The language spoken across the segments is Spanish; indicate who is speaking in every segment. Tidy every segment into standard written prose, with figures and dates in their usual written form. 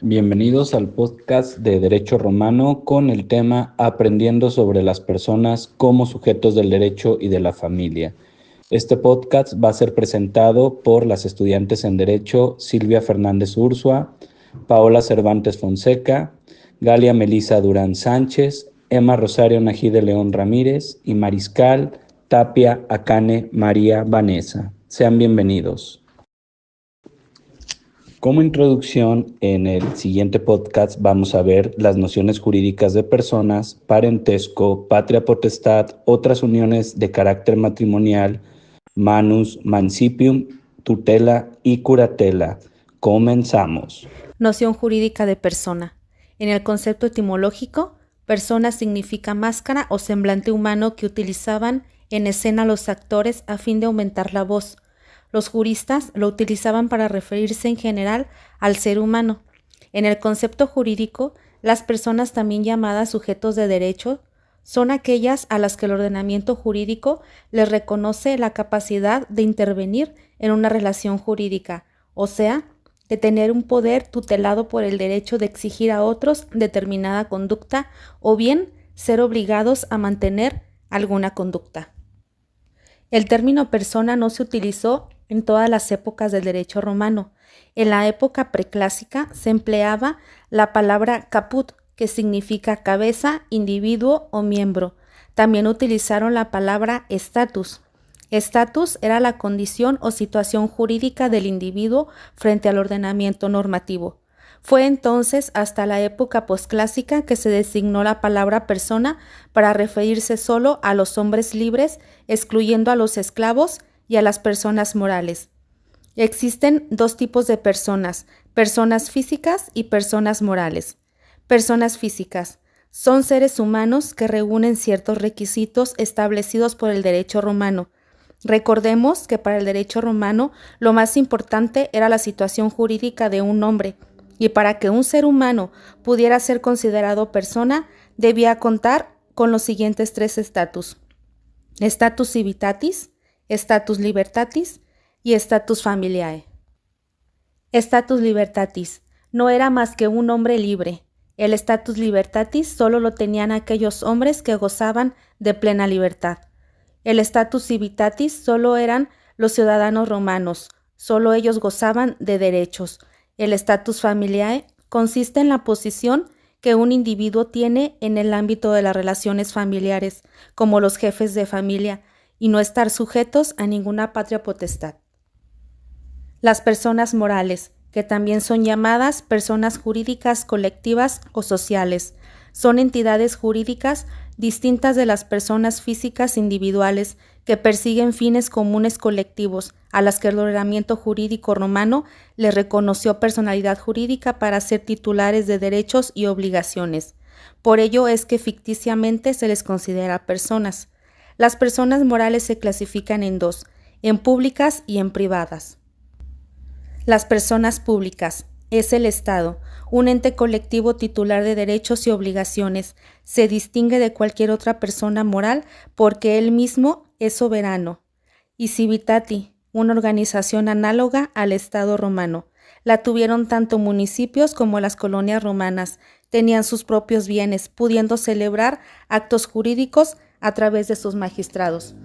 Speaker 1: Bienvenidos al podcast de Derecho Romano con el tema Aprendiendo sobre las personas como sujetos del derecho y de la familia. Este podcast va a ser presentado por las estudiantes en Derecho Silvia Fernández Ursua, Paola Cervantes Fonseca, Galia Melisa Durán Sánchez, Emma Rosario Najide León Ramírez y Mariscal Tapia Akane María Vanessa. Sean bienvenidos. Como introducción, en el siguiente podcast vamos a ver las nociones jurídicas de personas, parentesco, patria potestad, otras uniones de carácter matrimonial, manus, mancipium, tutela y curatela. Comenzamos.
Speaker 2: Noción jurídica de persona. En el concepto etimológico, persona significa máscara o semblante humano que utilizaban en escena los actores a fin de aumentar la voz. Los juristas lo utilizaban para referirse en general al ser humano. En el concepto jurídico, las personas también llamadas sujetos de derecho son aquellas a las que el ordenamiento jurídico les reconoce la capacidad de intervenir en una relación jurídica, o sea, de tener un poder tutelado por el derecho de exigir a otros determinada conducta o bien ser obligados a mantener alguna conducta. El término persona no se utilizó en todas las épocas del derecho romano. En la época preclásica se empleaba la palabra caput, que significa cabeza, individuo o miembro. También utilizaron la palabra status. Status era la condición o situación jurídica del individuo frente al ordenamiento normativo. Fue entonces hasta la época posclásica que se designó la palabra persona para referirse solo a los hombres libres, excluyendo a los esclavos y a las personas morales. Existen dos tipos de personas físicas y personas morales. Personas físicas son seres humanos que reúnen ciertos requisitos establecidos por el derecho romano. Recordemos que para el derecho romano lo más importante era la situación jurídica de un hombre, y para que un ser humano pudiera ser considerado persona, debía contar con los siguientes tres estatus: status civitatis, status libertatis y status familiae. Status libertatis no era más que un hombre libre. El status libertatis solo lo tenían aquellos hombres que gozaban de plena libertad. El status civitatis solo eran los ciudadanos romanos, solo ellos gozaban de derechos. El status familiae consiste en la posición que un individuo tiene en el ámbito de las relaciones familiares, como los jefes de familia, y no estar sujetos a ninguna patria potestad. Las personas morales, que también son llamadas personas jurídicas colectivas o sociales, son entidades jurídicas distintas de las personas físicas individuales que persiguen fines comunes colectivos, a las que el ordenamiento jurídico romano les reconoció personalidad jurídica para ser titulares de derechos y obligaciones. Por ello es que ficticiamente se les considera personas. Las personas morales se clasifican en dos, en públicas y en privadas. Las personas públicas es el Estado, un ente colectivo titular de derechos y obligaciones. Se distingue de cualquier otra persona moral porque él mismo es soberano. Y Civitati, una organización análoga al Estado romano. La tuvieron tanto municipios como las colonias romanas. Tenían sus propios bienes, pudiendo celebrar actos jurídicos a través de sus magistrados.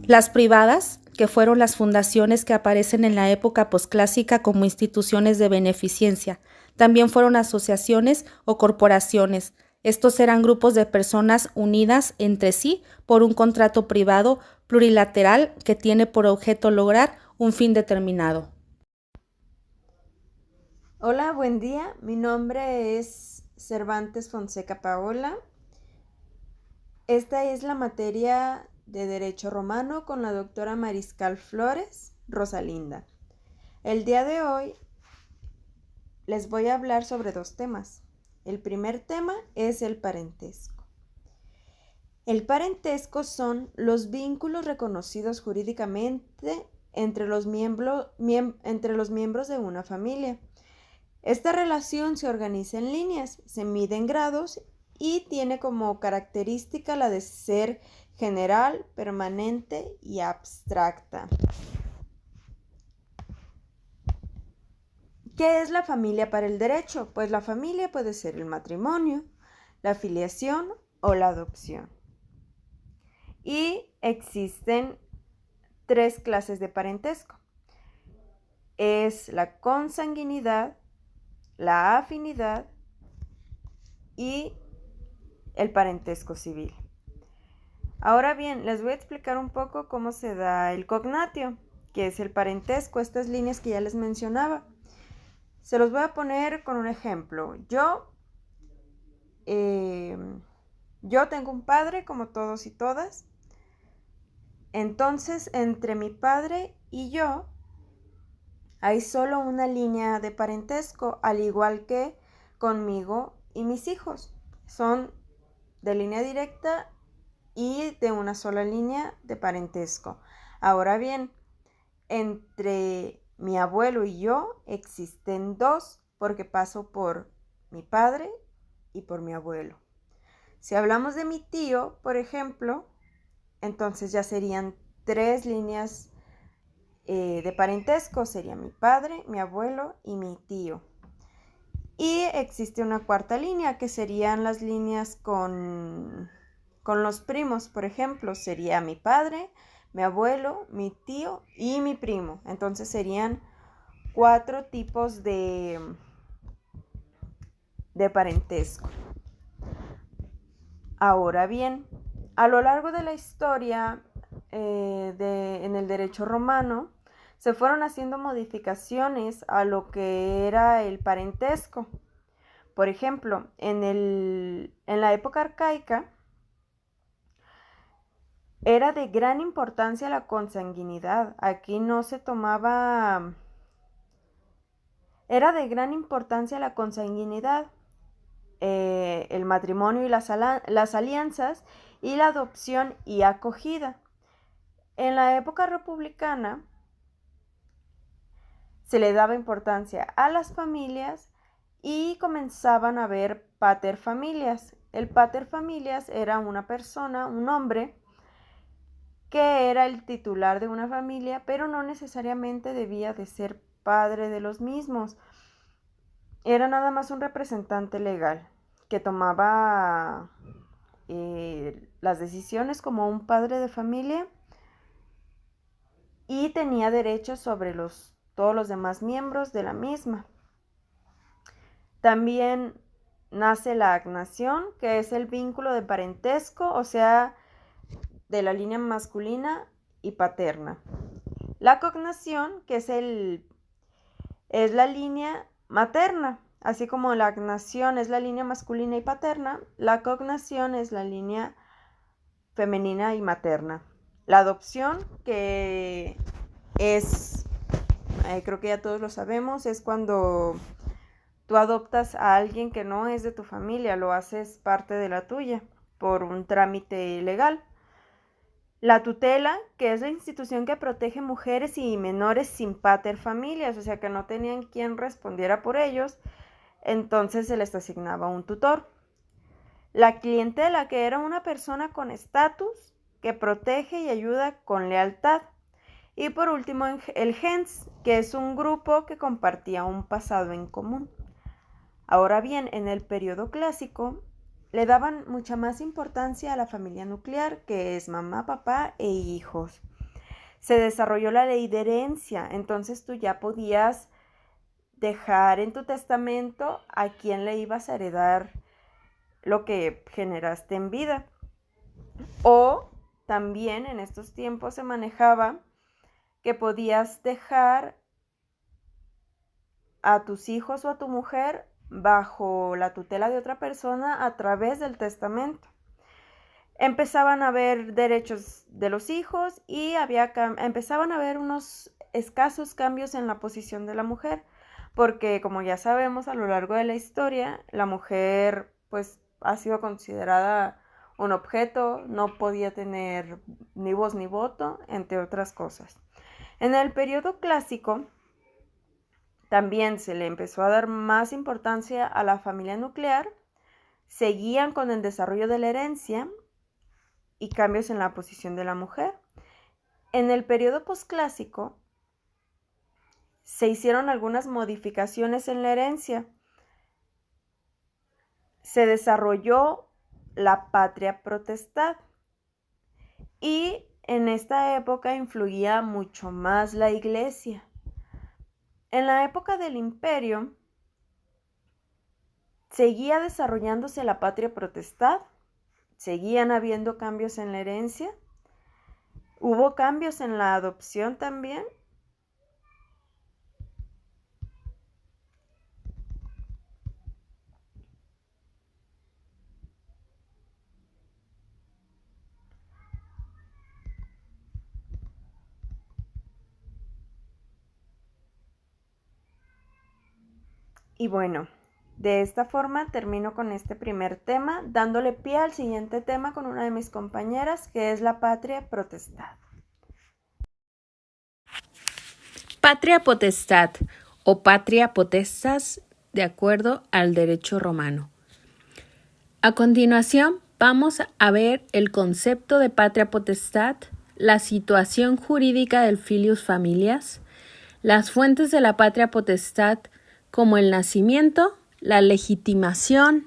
Speaker 2: Las privadas, que fueron las fundaciones que aparecen en la época posclásica como instituciones de beneficencia, también fueron asociaciones o corporaciones. Estos eran grupos de personas unidas entre sí por un contrato privado plurilateral que tiene por objeto lograr un fin determinado.
Speaker 3: Hola, buen día. Mi nombre es Cervantes Fonseca Paola. Esta es la materia de Derecho Romano con la doctora Mariscal Flores Rosalinda. El día de hoy les voy a hablar sobre dos temas. El primer tema es el parentesco. El parentesco son los vínculos reconocidos jurídicamente entre los miembros de una familia. Esta relación se organiza en líneas, se mide en grados y tiene como característica la de ser general, permanente y abstracta. ¿Qué es la familia para el derecho? Pues la familia puede ser el matrimonio, la filiación o la adopción. Y existen 3 clases de parentesco. Es la consanguinidad, la afinidad y el parentesco civil. Ahora bien, les voy a explicar un poco cómo se da el cognatio, que es el parentesco, estas líneas que ya les mencionaba. Se los voy a poner con un ejemplo. Yo tengo un padre, como todos y todas. Entonces, entre mi padre y yo hay solo una línea de parentesco, al igual que conmigo y mis hijos. Son de línea directa y de una sola línea de parentesco. Ahora bien, entre mi abuelo y yo existen 2, porque paso por mi padre y por mi abuelo. Si hablamos de mi tío, por ejemplo, entonces ya serían 3 líneas de parentesco. Sería mi padre, mi abuelo y mi tío. Y existe una 4ª línea, que serían las líneas con los primos. Por ejemplo, sería mi padre, mi abuelo, mi tío y mi primo. Entonces serían 4 tipos de parentesco. Ahora bien, a lo largo de la historia en el derecho romano, se fueron haciendo modificaciones a lo que era el parentesco. Por ejemplo, en la época arcaica, era de gran importancia la consanguinidad. Aquí no se tomaba... Era de gran importancia la consanguinidad, el matrimonio y las alianzas, y la adopción y acogida. En la época republicana se le daba importancia a las familias y comenzaban a haber paterfamilias. El paterfamilias era una persona, un hombre, que era el titular de una familia, pero no necesariamente debía de ser padre de los mismos. Era nada más un representante legal que tomaba las decisiones como un padre de familia y tenía derechos sobre todos los demás miembros de la misma. También nace la agnación, que es el vínculo de parentesco, o sea, de la línea masculina y paterna. La cognación, que es la línea materna. Así como la agnación es la línea masculina y paterna, la cognación es la línea femenina y materna. La adopción, que es, creo que ya todos lo sabemos, es cuando tú adoptas a alguien que no es de tu familia, lo haces parte de la tuya por un trámite legal. La tutela, que es la institución que protege mujeres y menores sin paterfamilias, o sea que no tenían quien respondiera por ellos, entonces se les asignaba un tutor. La clientela, que era una persona con estatus que protege y ayuda con lealtad. Y por último, el gens, que es un grupo que compartía un pasado en común. Ahora bien, en el periodo clásico le daban mucha más importancia a la familia nuclear, que es mamá, papá e hijos. Se desarrolló la ley de herencia, entonces tú ya podías dejar en tu testamento a quién le ibas a heredar lo que generaste en vida. O también en estos tiempos se manejaba que podías dejar a tus hijos o a tu mujer bajo la tutela de otra persona a través del testamento. Empezaban a haber derechos de los hijos y empezaban a haber unos escasos cambios en la posición de la mujer, porque como ya sabemos, a lo largo de la historia, la mujer pues ha sido considerada un objeto, no podía tener ni voz ni voto, entre otras cosas. En el periodo clásico también se le empezó a dar más importancia a la familia nuclear, seguían con el desarrollo de la herencia y cambios en la posición de la mujer. En el periodo posclásico se hicieron algunas modificaciones en la herencia. Se desarrolló la patria potestad y en esta época influía mucho más la Iglesia. En la época del Imperio seguía desarrollándose la patria potestad, seguían habiendo cambios en la herencia, hubo cambios en la adopción también. Y bueno, de esta forma termino con este primer tema, dándole pie al siguiente tema con una de mis compañeras, que es la patria potestad.
Speaker 2: Patria potestad o patria potestas de acuerdo al derecho romano. A continuación, vamos a ver el concepto de patria potestad, la situación jurídica del filius familias, las fuentes de la patria potestad como el nacimiento, la legitimación,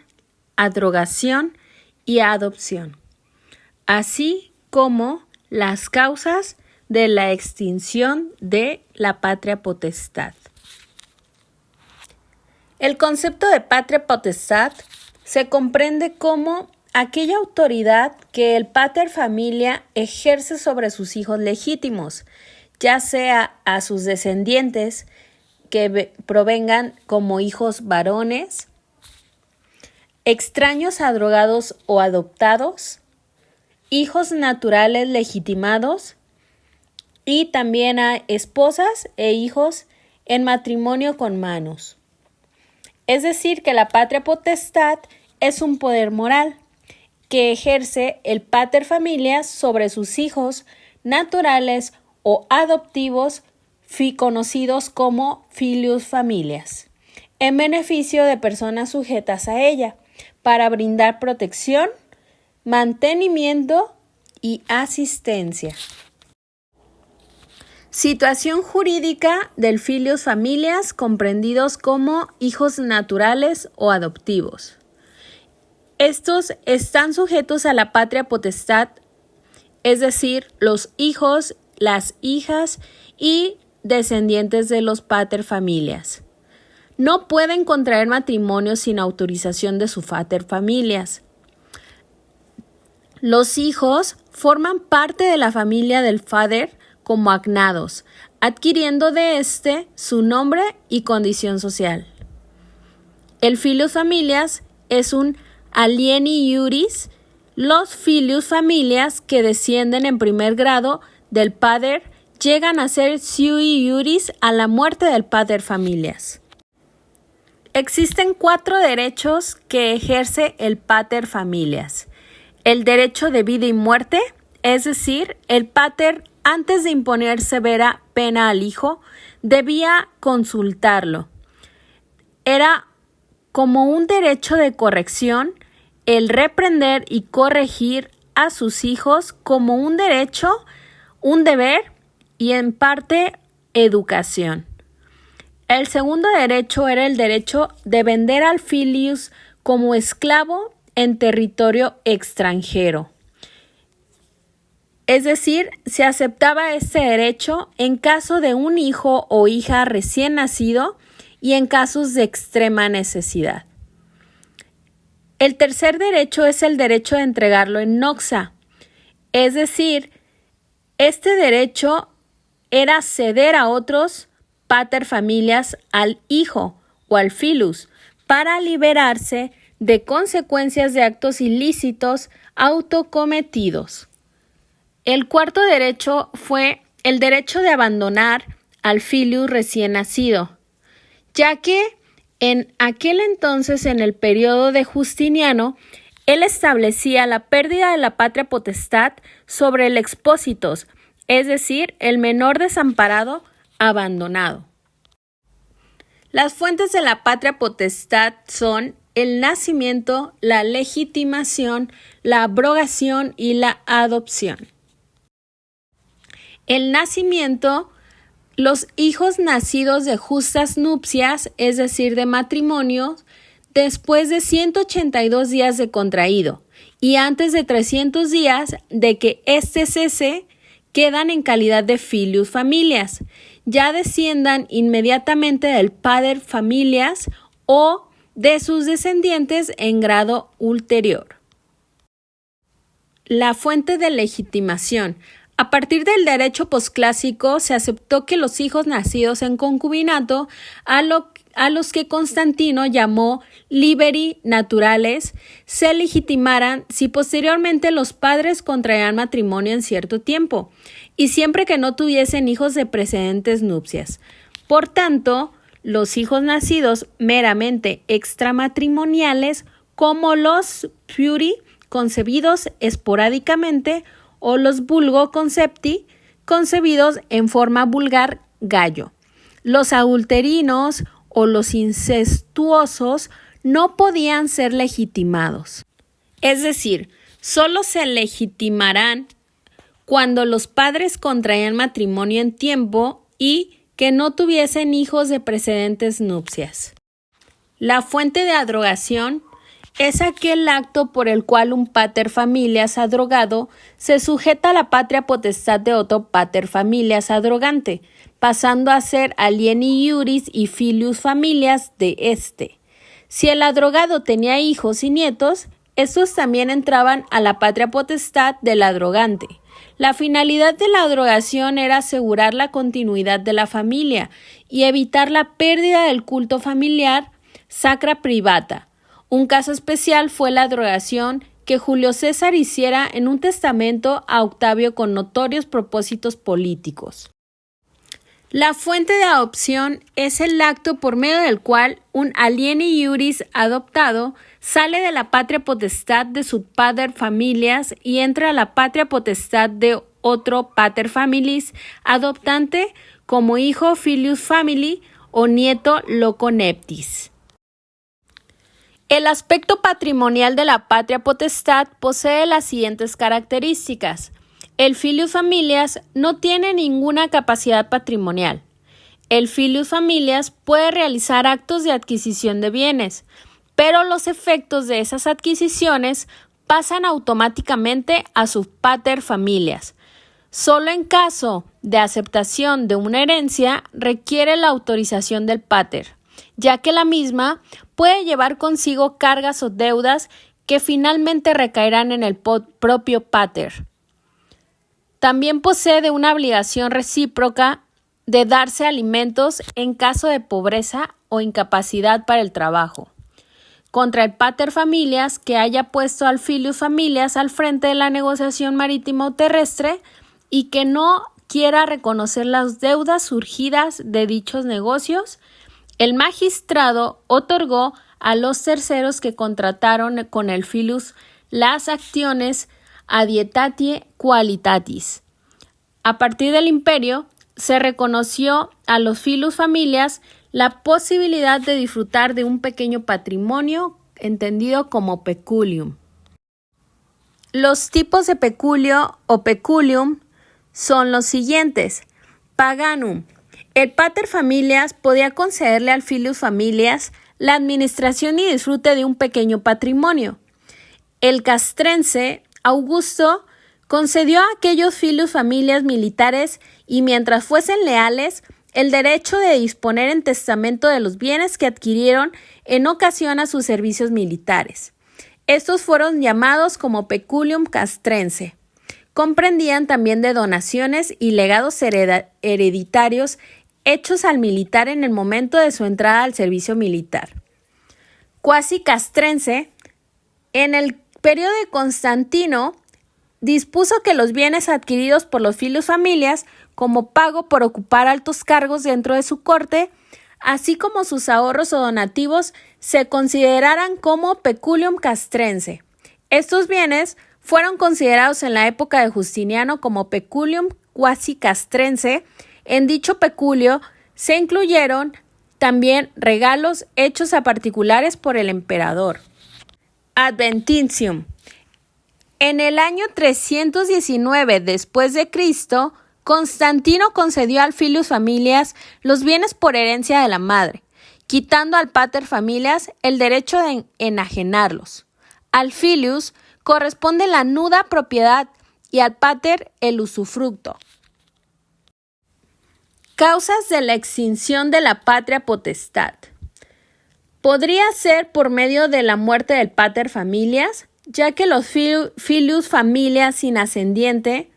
Speaker 2: abrogación y adopción, así como las causas de la extinción de la patria potestad. El concepto de patria potestad se comprende como aquella autoridad que el pater familia ejerce sobre sus hijos legítimos, ya sea a sus descendientes que provengan como hijos varones, extraños abrogados o adoptados, hijos naturales legitimados y también a esposas e hijos en matrimonio con manos. Es decir, que la patria potestad es un poder moral que ejerce el pater familias sobre sus hijos naturales o adoptivos conocidos como filius familias, en beneficio de personas sujetas a ella, para brindar protección, mantenimiento y asistencia. Situación jurídica del filius familias comprendidos como hijos naturales o adoptivos. Estos están sujetos a la patria potestad, es decir, los hijos, las hijas y descendientes de los pater familias. No pueden contraer matrimonio sin autorización de su pater familias. Los hijos forman parte de la familia del father como agnados, adquiriendo de éste su nombre y condición social. El filius familias es un alieni iuris, los filius familias que descienden en primer grado del pater llegan a ser sui iuris a la muerte del pater familias. Existen 4 derechos que ejerce el pater familias. El derecho de vida y muerte, es decir, el pater antes de imponer severa pena al hijo, debía consultarlo. Era como un derecho de corrección el reprender y corregir a sus hijos como un derecho, un deber y en parte educación. El segundo derecho era el derecho de vender al filius como esclavo en territorio extranjero. Es decir, se aceptaba este derecho en caso de un hijo o hija recién nacido y en casos de extrema necesidad. El tercer derecho es el derecho de entregarlo en noxa, es decir, este derecho era ceder a otros pater familias al hijo o al filus para liberarse de consecuencias de actos ilícitos autocometidos. El cuarto derecho fue el derecho de abandonar al filius recién nacido, ya que en aquel entonces, en el periodo de Justiniano, él establecía la pérdida de la patria potestad sobre el expósitos, es decir, el menor desamparado abandonado. Las fuentes de la patria potestad son el nacimiento, la legitimación, la abrogación y la adopción. El nacimiento
Speaker 4: los hijos nacidos de justas nupcias, es decir, de matrimonio, después de 182 días de contraído y antes de 300 días de que éste cese, quedan en calidad de filius familias, ya desciendan inmediatamente del pater familias o de sus descendientes en grado ulterior. La fuente de legitimación. A partir del derecho posclásico se aceptó que los hijos nacidos en concubinato, a los que Constantino llamó liberi naturales, se legitimaran si posteriormente los padres contraían matrimonio en cierto tiempo, y siempre que no tuviesen hijos de precedentes nupcias. Por tanto, los hijos nacidos meramente extramatrimoniales, como los puri, concebidos esporádicamente, o los vulgo concepti, concebidos en forma vulgar gallo. Los adulterinos o los incestuosos no podían ser legitimados. Es decir, solo se legitimarán cuando los padres contraían matrimonio en tiempo y que no tuviesen hijos de precedentes nupcias. La fuente de adrogación es aquel acto por el cual un pater familias adrogado se sujeta a la patria potestad de otro pater familias adrogante, pasando a ser alieni iuris y filius familias de éste. Si el adrogado tenía hijos y nietos, estos también entraban a la patria potestad del adrogante. La finalidad de la adrogación era asegurar la continuidad de la familia y evitar la pérdida del culto familiar sacra privata. Un caso especial fue la adrogación que Julio César hiciera en un testamento a Octavio con notorios propósitos políticos. La fuente de adopción es el acto por medio del cual un alieni iuris adoptado sale de la patria potestad de su pater familias y entra a la patria potestad de otro pater familis adoptante como hijo filius famili o nieto loco neptis. El aspecto patrimonial de la patria potestad posee las siguientes características. El filius familias no tiene ninguna capacidad patrimonial. El filius familias puede realizar actos de adquisición de bienes, pero los efectos de esas adquisiciones pasan automáticamente a su pater familias. Solo en caso de aceptación de una herencia requiere la autorización del pater, ya que la misma puede llevar consigo cargas o deudas que finalmente recaerán en el propio pater. También posee una obligación recíproca de darse alimentos en caso de pobreza o incapacidad para el trabajo, contra el pater familias que haya puesto al filius familias al frente de la negociación marítima o terrestre y que no quiera reconocer las deudas surgidas de dichos negocios. El magistrado otorgó a los terceros que contrataron con el filius las acciones adietatie qualitatis. A partir del imperio, se reconoció a los filius familias la posibilidad de disfrutar de un pequeño patrimonio entendido como peculium. Los tipos de peculio o peculium son los siguientes. Paganum. El pater familias podía concederle al filius familias la administración y disfrute de un pequeño patrimonio. El castrense Augusto concedió a aquellos filius familias militares y mientras fuesen leales el derecho de disponer en testamento de los bienes que adquirieron en ocasión a sus servicios militares. Estos fueron llamados como peculium castrense. Comprendían también de donaciones y legados hereditarios hechos al militar en el momento de su entrada al servicio militar. Quasi castrense, en el periodo de Constantino, dispuso que los bienes adquiridos por los filius familias como pago por ocupar altos cargos dentro de su corte, así como sus ahorros o donativos, se consideraran como peculium castrense. Estos bienes fueron considerados en la época de Justiniano como peculium quasi castrense. En dicho peculio se incluyeron también regalos hechos a particulares por el emperador. Adventitium. En el año 319 después de Cristo, Constantino concedió al filius familias los bienes por herencia de la madre, quitando al pater familias el derecho de enajenarlos. Al filius corresponde la nuda propiedad y al pater el usufructo. Causas de la extinción de la patria potestad. Podría ser por medio de la muerte del pater familias, ya que los filius familias sin ascendiente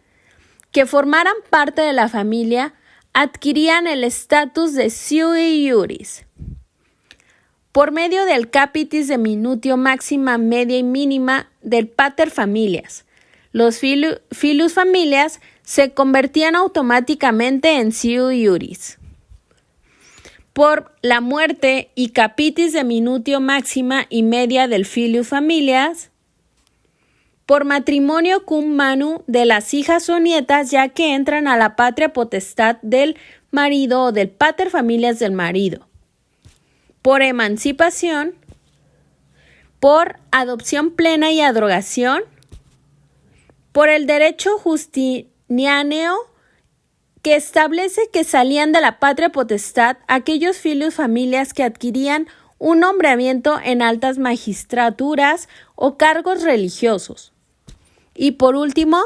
Speaker 4: que formaran parte de la familia adquirían el estatus de sui iuris. Por medio del capitis de minutio máxima, media y mínima del pater familias, los filius familias se convertían automáticamente en sui iuris. Por la muerte y capitis de minutio máxima y media del filius familias, por matrimonio cum manu de las hijas o nietas, ya que entran a la patria potestad del marido o del pater familias del marido. Por emancipación, por adopción plena y adrogación, por el derecho justinianeo que establece que salían de la patria potestad aquellos filius familias que adquirían un nombramiento en altas magistraturas o cargos religiosos. Y por último,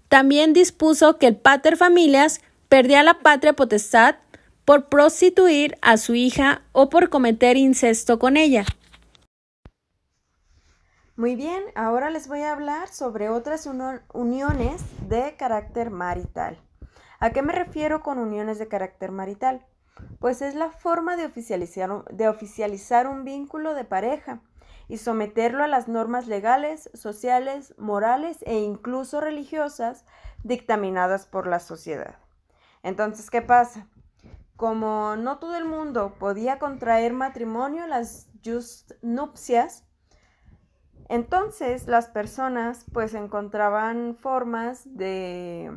Speaker 4: también dispuso que el pater familias perdía la patria potestad por prostituir a su hija o por cometer incesto con ella.
Speaker 3: Muy bien, ahora les voy a hablar sobre otras uniones de carácter marital. ¿A qué me refiero con uniones de carácter marital? Pues es la forma de oficializar un vínculo de pareja y someterlo a las normas legales, sociales, morales e incluso religiosas dictaminadas por la sociedad. Entonces, ¿qué pasa? Como no todo el mundo podía contraer matrimonio, las just nupcias, entonces las personas pues encontraban formas de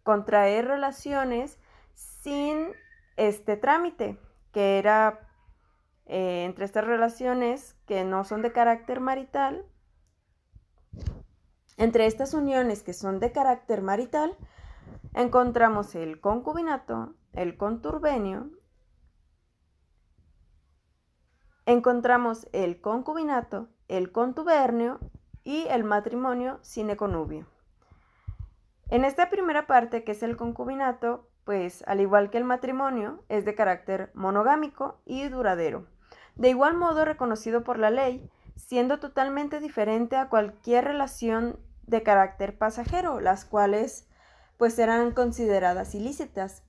Speaker 3: contraer relaciones sin este trámite, que era entre estas relaciones que no son de carácter marital, entre estas uniones que son de carácter marital, encontramos el concubinato, el contubernio, y el matrimonio sine connubio. En esta primera parte, que es el concubinato, pues al igual que el matrimonio, es de carácter monogámico y duradero. De igual modo reconocido por la ley, siendo totalmente diferente a cualquier relación de carácter pasajero, las cuales pues eran consideradas ilícitas.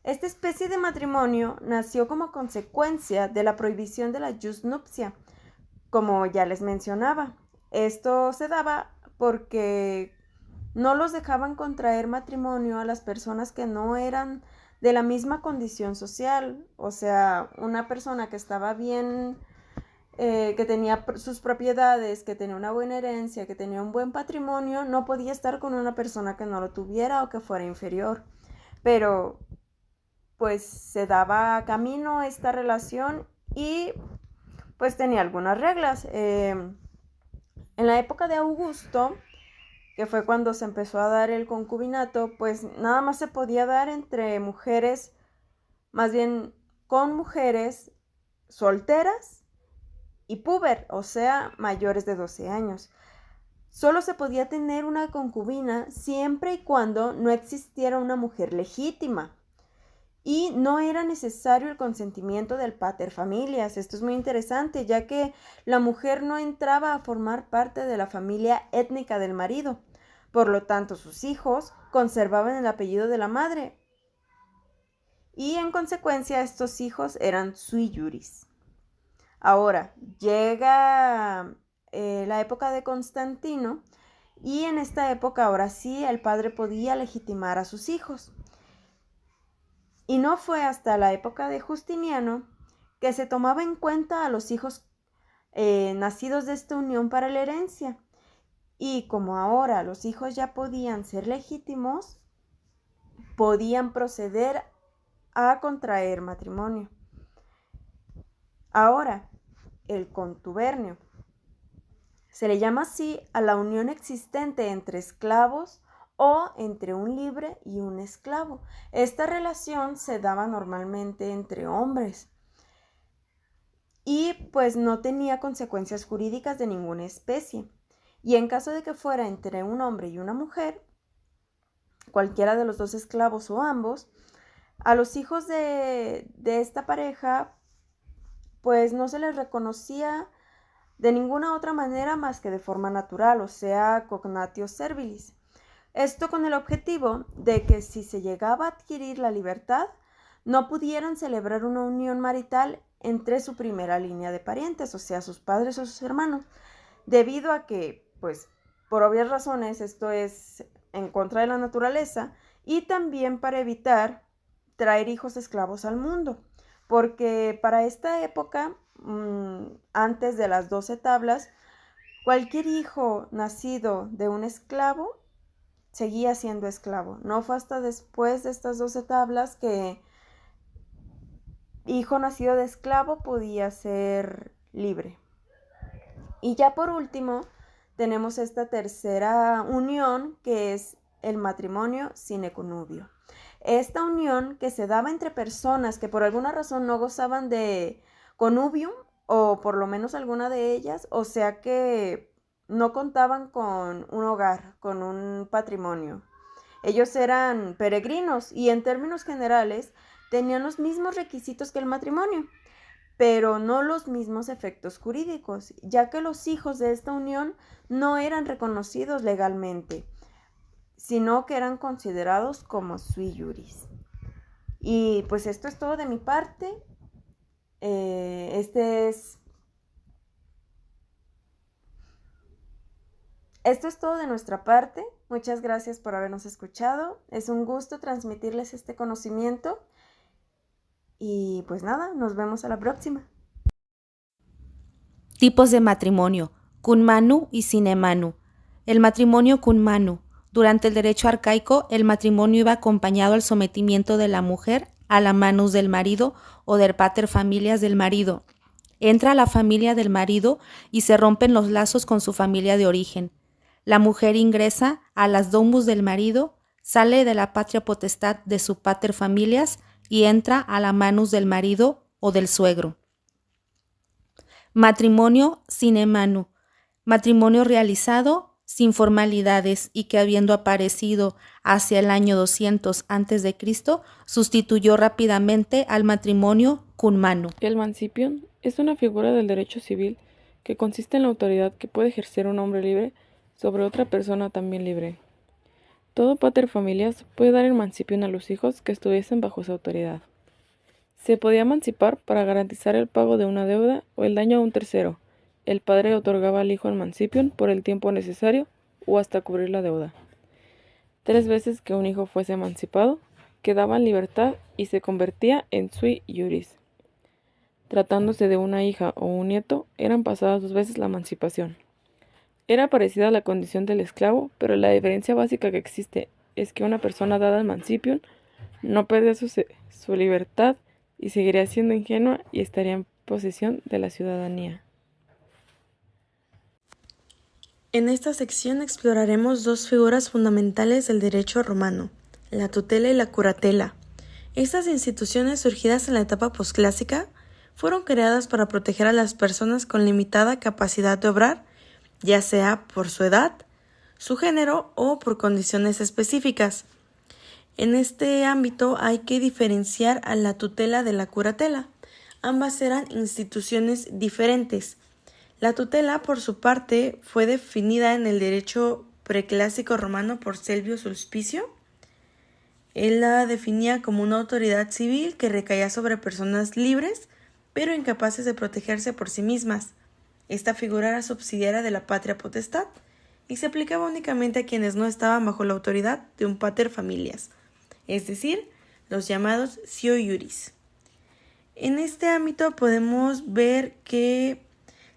Speaker 3: Esta especie de matrimonio nació como consecuencia de la prohibición de la jus nuptia, como ya les mencionaba. Esto se daba porque no los dejaban contraer matrimonio a las personas que no eran de la misma condición social. O sea, una persona que estaba bien, que tenía sus propiedades, que tenía una buena herencia, que tenía un buen patrimonio, no podía estar con una persona que no lo tuviera o que fuera inferior. Pero pues se daba camino a esta relación y pues tenía algunas reglas. En la época de Augusto, que fue cuando se empezó a dar el concubinato, pues nada más se podía dar entre mujeres, más bien con mujeres solteras y puber, o sea, mayores de 12 años. Solo se podía tener una concubina siempre y cuando no existiera una mujer legítima. Y no era necesario el consentimiento del pater familias. Esto es muy interesante, ya que la mujer no entraba a formar parte de la familia étnica del marido. Por lo tanto, sus hijos conservaban el apellido de la madre. Y en consecuencia, estos hijos eran sui iuris. Ahora, llega la época de Constantino, y en esta época, ahora sí, el padre podía legitimar a sus hijos. Y no fue hasta la época de Justiniano que se tomaba en cuenta a los hijos nacidos de esta unión para la herencia. Y como ahora los hijos ya podían ser legítimos, podían proceder a contraer matrimonio. Ahora, el contubernio. Se le llama así a la unión existente entre esclavos o entre un libre y un esclavo. Esta relación se daba normalmente entre hombres y pues no tenía consecuencias jurídicas de ninguna especie. Y en caso de que fuera entre un hombre y una mujer, cualquiera de los dos esclavos o ambos, a los hijos de esta pareja pues no se les reconocía de ninguna otra manera más que de forma natural, o sea, cognatio servilis. Esto con el objetivo de que si se llegaba a adquirir la libertad, no pudieran celebrar una unión marital entre su primera línea de parientes, o sea, sus padres o sus hermanos, debido a que, pues, por obvias razones, esto es en contra de la naturaleza, y también para evitar traer hijos esclavos al mundo, porque para esta época, antes de las 12 tablas, cualquier hijo nacido de un esclavo seguía siendo esclavo. No fue hasta después de estas 12 tablas que hijo nacido de esclavo podía ser libre. Y ya por último, tenemos esta tercera unión, que es el matrimonio sine connubio. Esta unión que se daba entre personas que por alguna razón no gozaban de connubium, o por lo menos alguna de ellas, o sea que no contaban con un hogar, con un patrimonio. Ellos eran peregrinos y en términos generales tenían los mismos requisitos que el matrimonio, pero no los mismos efectos jurídicos, ya que los hijos de esta unión no eran reconocidos legalmente, sino que eran considerados como sui juris. Y pues esto es todo de mi parte. Esto es todo de nuestra parte. Muchas gracias por habernos escuchado. Es un gusto transmitirles este conocimiento. Y pues nada, nos vemos a la próxima.
Speaker 2: Tipos de matrimonio: cum manu y sine manu. El matrimonio cum manu. Durante el derecho arcaico, el matrimonio iba acompañado al sometimiento de la mujer a la manus del marido o del pater familias del marido. Entra a la familia del marido y se rompen los lazos con su familia de origen. La mujer ingresa a las domus del marido, sale de la patria potestad de su pater familias y entra a la manus del marido o del suegro. Matrimonio sine manu. Matrimonio realizado sin formalidades y que, habiendo aparecido hacia el año 200 a.C., sustituyó rápidamente al matrimonio cum manu.
Speaker 5: El mancipium es una figura del derecho civil que consiste en la autoridad que puede ejercer un hombre libre sobre otra persona también libre. Todo pater familias puede dar el mancipium a los hijos que estuviesen bajo su autoridad. Se podía emancipar para garantizar el pago de una deuda o el daño a un tercero. El padre otorgaba al hijo el mancipium por el tiempo necesario o hasta cubrir la deuda. 3 veces que un hijo fuese emancipado, quedaba en libertad y se convertía en sui juris. Tratándose de una hija o un nieto, eran pasadas 2 veces la emancipación. Era parecida a la condición del esclavo, pero la diferencia básica que existe es que una persona dada al mancipium no pierde su libertad y seguiría siendo ingenua y estaría en posesión de la ciudadanía.
Speaker 6: En esta sección exploraremos 2 figuras fundamentales del derecho romano, la tutela y la curatela. Estas instituciones, surgidas en la etapa posclásica, fueron creadas para proteger a las personas con limitada capacidad de obrar, ya sea por su edad, su género o por condiciones específicas. En este ámbito hay que diferenciar a la tutela de la curatela. Ambas eran instituciones diferentes. La tutela, por su parte, fue definida en el derecho preclásico romano por Selvio Sulpicio. Él la definía como una autoridad civil que recaía sobre personas libres, pero incapaces de protegerse por sí mismas. Esta figura era subsidiaria de la patria potestad y se aplicaba únicamente a quienes no estaban bajo la autoridad de un pater familias, es decir, los llamados sui juris. En este ámbito podemos ver que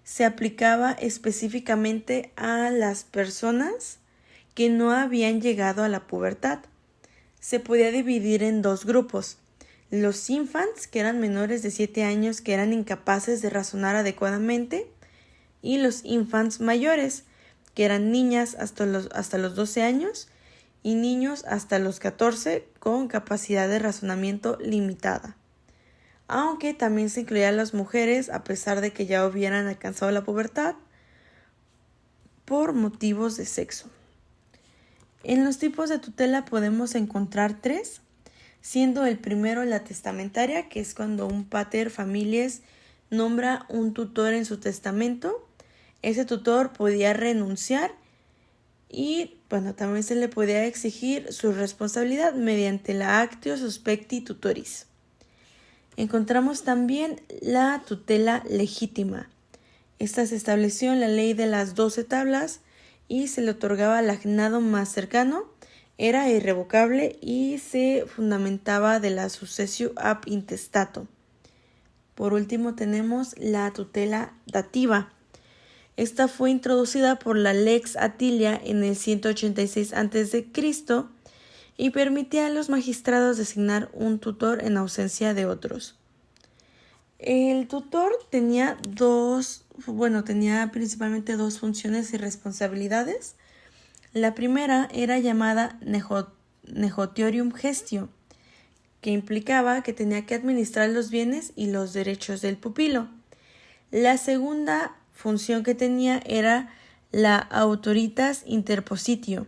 Speaker 6: se aplicaba específicamente a las personas que no habían llegado a la pubertad. Se podía dividir en 2 grupos: los infants, que eran menores de 7 años que eran incapaces de razonar adecuadamente, y los infants mayores, que eran niñas hasta los 12 años y niños hasta los 14 con capacidad de razonamiento limitada. Aunque también se incluía a las mujeres a pesar de que ya hubieran alcanzado la pubertad por motivos de sexo. En los tipos de tutela podemos encontrar 3, siendo el primero la testamentaria, que es cuando un pater familias nombra un tutor en su testamento. Ese tutor podía renunciar y también se le podía exigir su responsabilidad mediante la actio suspecti tutoris. Encontramos también la tutela legítima. Esta se estableció en la ley de las 12 tablas y se le otorgaba al agnado más cercano, era irrevocable y se fundamentaba de la successio ab intestato. Por último tenemos la tutela dativa. Esta fue introducida por la Lex Atilia en el 186 a.C. y permitía a los magistrados designar un tutor en ausencia de otros. El tutor tenía principalmente 2 funciones y responsabilidades. La primera era llamada negotiorium gestio, que implicaba que tenía que administrar los bienes y los derechos del pupilo. La segunda función que tenía era la autoritas interpositio.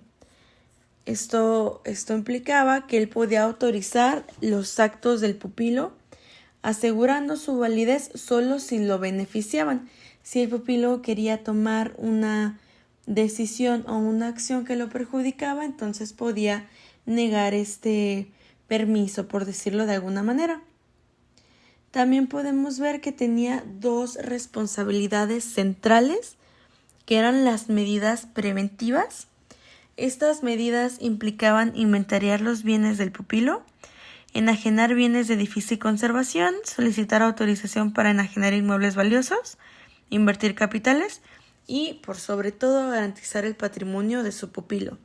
Speaker 6: Esto implicaba que él podía autorizar los actos del pupilo, asegurando su validez solo si lo beneficiaban. Si el pupilo quería tomar una decisión o una acción que lo perjudicaba, entonces podía negar este permiso, por decirlo de alguna manera. También podemos ver que tenía 2 responsabilidades centrales, que eran las medidas preventivas. Estas medidas implicaban inventariar los bienes del pupilo, enajenar bienes de difícil conservación, solicitar autorización para enajenar inmuebles valiosos, invertir capitales y, por sobre todo, garantizar el patrimonio de su pupilo.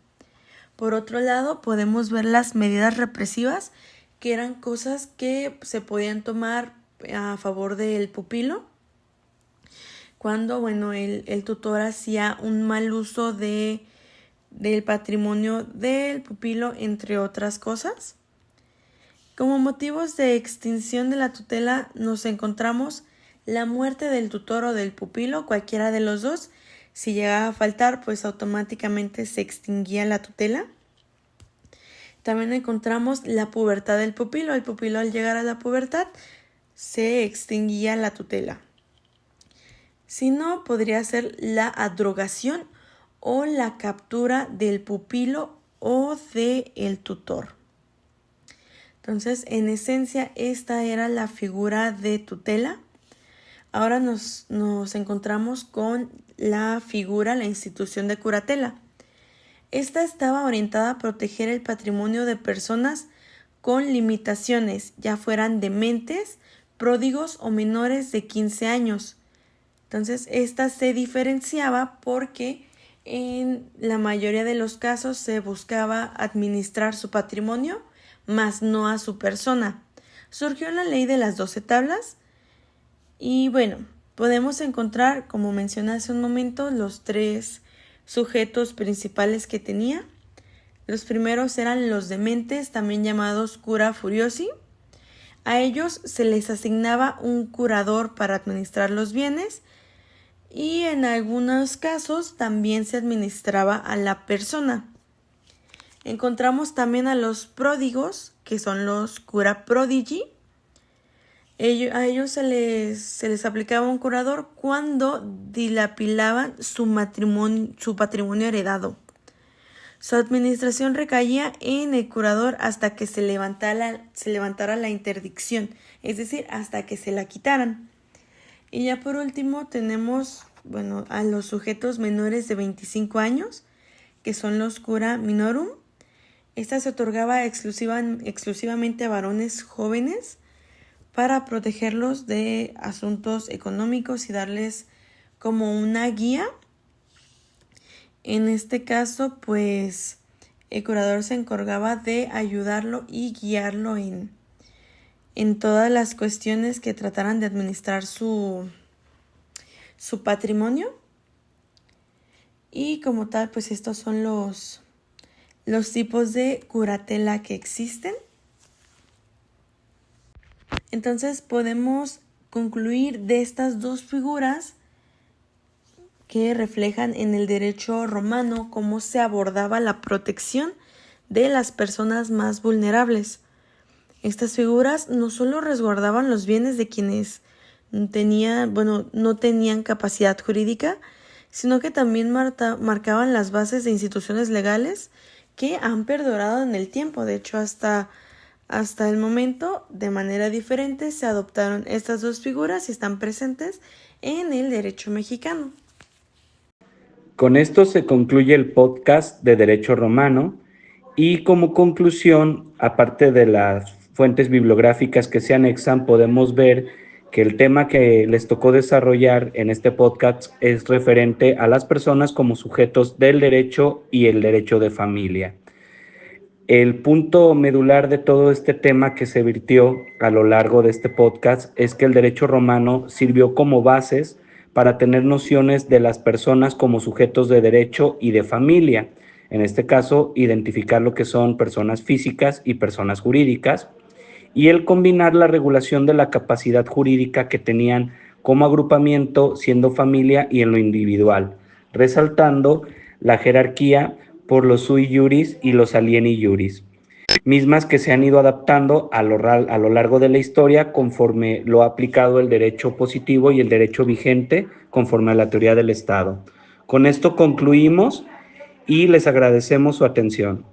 Speaker 6: Por otro lado, podemos ver las medidas represivas, que eran cosas que se podían tomar a favor del pupilo cuando el tutor hacía un mal uso del patrimonio del pupilo, entre otras cosas. Como motivos de extinción de la tutela nos encontramos la muerte del tutor o del pupilo, cualquiera de los dos. Si llegaba a faltar, pues automáticamente se extinguía la tutela. También encontramos la pubertad del pupilo. El pupilo, al llegar a la pubertad, se extinguía la tutela. Si no, podría ser la adrogación o la captura del pupilo o del tutor. Entonces, en esencia, esta era la figura de tutela. Ahora nos encontramos con la institución de curatela. Esta estaba orientada a proteger el patrimonio de personas con limitaciones, ya fueran dementes, pródigos o menores de 15 años. Entonces, esta se diferenciaba porque en la mayoría de los casos se buscaba administrar su patrimonio, mas no a su persona. Surgió la ley de las 12 tablas y podemos encontrar, como mencioné hace un momento, los 3 sujetos principales que tenía. Los primeros eran los dementes, también llamados cura furiosi. A ellos se les asignaba un curador para administrar los bienes y en algunos casos también se administraba a la persona. Encontramos también a los pródigos, que son los cura prodigi. A ellos se les aplicaba un curador cuando dilapidaban su patrimonio heredado. Su administración recaía en el curador hasta que se levantara la interdicción, es decir, hasta que se la quitaran. Y ya por último tenemos a los sujetos menores de 25 años, que son los cura minorum. Esta se otorgaba exclusivamente a varones jóvenes para protegerlos de asuntos económicos y darles como una guía. En este caso, pues, el curador se encargaba de ayudarlo y guiarlo en todas las cuestiones que trataran de administrar su patrimonio. Y como tal, pues estos son los tipos de curatela que existen. Entonces podemos concluir de estas dos figuras que reflejan en el derecho romano cómo se abordaba la protección de las personas más vulnerables. Estas figuras no solo resguardaban los bienes de quienes no tenían capacidad jurídica, sino que también marcaban las bases de instituciones legales que han perdurado en el tiempo. De hecho, hasta el momento, de manera diferente, se adoptaron estas dos figuras y están presentes en el derecho mexicano.
Speaker 1: Con esto se concluye el podcast de Derecho Romano y como conclusión, aparte de las fuentes bibliográficas que se anexan, podemos ver que el tema que les tocó desarrollar en este podcast es referente a las personas como sujetos del derecho y el derecho de familia. El punto medular de todo este tema que se virtió a lo largo de este podcast es que el derecho romano sirvió como bases para tener nociones de las personas como sujetos de derecho y de familia. En este caso, identificar lo que son personas físicas y personas jurídicas, y el combinar la regulación de la capacidad jurídica que tenían como agrupamiento siendo familia y en lo individual, resaltando la jerarquía por los sui juris y los alieni juris, mismas que se han ido adaptando a lo largo de la historia conforme lo ha aplicado el derecho positivo y el derecho vigente conforme a la teoría del Estado. Con esto concluimos y les agradecemos su atención.